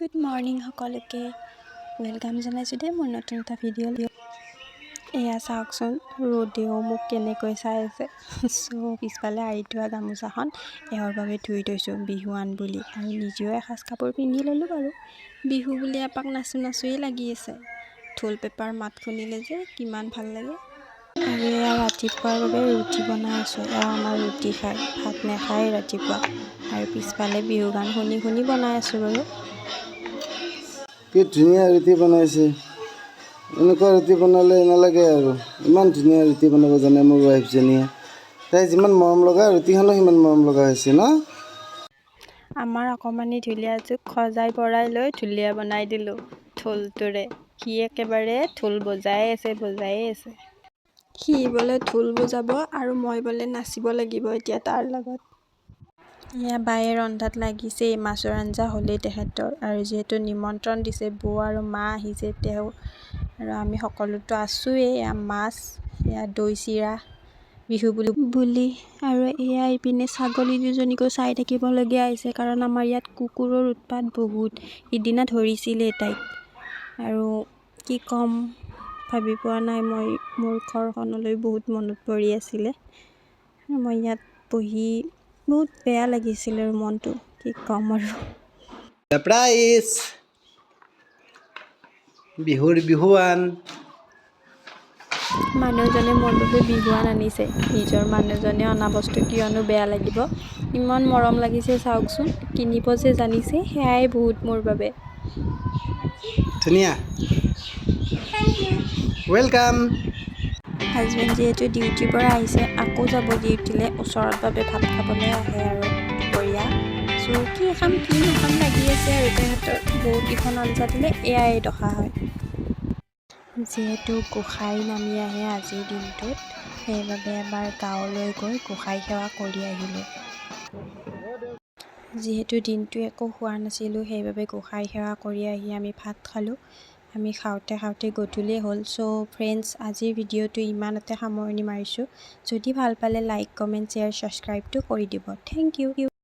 Good morning সকলোকে welcome জনাইছোঁ দেই মোৰ নতুন এটা ভিডিঅ'। এয়া চাওকচোন ৰ'দেও মোক কেনেকৈ চাই আছে। পিছফালে আৰি থোৱা গামোচাখন এওঁৰ বাবে ধুই থৈছোঁ বিহুৱান বুলি, আৰু নিজেও এসাজ কাপোৰ পিন্ধি ল'লোঁ বাৰু। বিহু বুলি এপাক নাচোৱেই লাগি আছে। ঢোল পেপাৰ মাত শুনিলে যে কিমান ভাল লাগে। আৰু এয়া ৰাতিপুৱাৰ বাবে ৰুটি বনাই আছোঁ। এওঁ আমাৰ ৰুটি খায়, ভাত নাখায় ৰাতিপুৱা। আৰু পিছফালে বিহু গান শুনি শুনি বনাই আছোঁ বাৰু। কি ধুনীয়া ৰুটি বনাইছে। এনেকুৱা ৰুটি বনালে নালাগে আৰু, ইমান ধুনীয়া ৰুটি বনাব জানে মোৰ ৱাইফজনীয়ে। তাই যিমান মৰম লগা, ৰুটিখনো সিমান মৰম লগা হৈছে ন। আমাৰ অকণমানি ঢুলীয়াটোক সজাই পৰাই লৈ ঢুলীয়া বনাই দিলোঁ ঢোলটোৰে। সি একেবাৰে ঢোল বজায়ে আছে। সি বোলে ঢোল বজাব আৰু মই বোলে নাচিব লাগিব এতিয়া তাৰ লগত। এয়া বায়ে ৰন্ধাত লাগিছেই, মাছৰ আঞ্জা হ'লেই তেখেতৰ। আৰু যিহেতু নিমন্ত্ৰণ দিছে, বৌ আৰু মা আহিছে তেওঁ, আৰু আমি সকলোতো আছোঁৱেই। এয়া মাছ, এয়া দৈ চিৰা বিহু বুলি। আৰু এয়া ইপিনে ছাগলী দুজনীকো চাই থাকিবলগীয়া হৈছে, কাৰণ আমাৰ ইয়াত কুকুৰৰ উৎপাত বহুত। সিদিনা ধৰিছিলেই তাইক, আৰু কি ক'ম ভাবি পোৱা নাই মই। মোৰ ঘৰখনলৈ বহুত মনত পৰি আছিলে। মই ইয়াত বহি বহুত বেয়া লাগিছিল আৰু মনটো, কি ক'ম আৰু। প্ৰাইজ বিহুৰ বিহুৱান। মানুহজনে মোৰ বাবে বিহুৱান আনিছে। নিজৰ মানুহজনে অনা বস্তু কিয়নো বেয়া লাগিব। ইমান মৰম লাগিছে চাওকচোন, কিনিব যে জানিছে সেয়াই বহুত মোৰ বাবে। ধুনীয়া, ৱেলকাম। হাজবেণ্ড যিহেতু ডিউটিৰ পৰা আহিছে, আকৌ যাব ডিউটিলৈ। ওচৰত বাবে ভাত খাবলৈ আহে আৰু দুপৰীয়া। কি খাম কি নাখাম লাগি আছে আৰু তেহেঁতৰ। বহুতকেইখন আঞ্জা দিলে এয়াই দখা হয়। যিহেতু গোসাঁই নামি আহে আজিৰ দিনটোত, সেইবাবে এবাৰ গাঁৱলৈ গৈ গোসাঁই সেৱা কৰি আহিলোঁ। যিহেতু দিনটো একো খোৱা নাছিলোঁ, সেইবাবে গোসাঁই সেৱা কৰি আহি আমি ভাত খালোঁ। আমি খাওঁতে গধূলিয়ে হ'ল। ফ্ৰেণ্ডছ, আজিৰ ভিডিঅ'টো ইমানতে সামৰণি মাৰিছোঁ। যদি ভাল পালে লাইক, কমেণ্ট, শ্বেয়াৰ, ছাবস্ক্ৰাইবটো কৰি দিব। Thank U.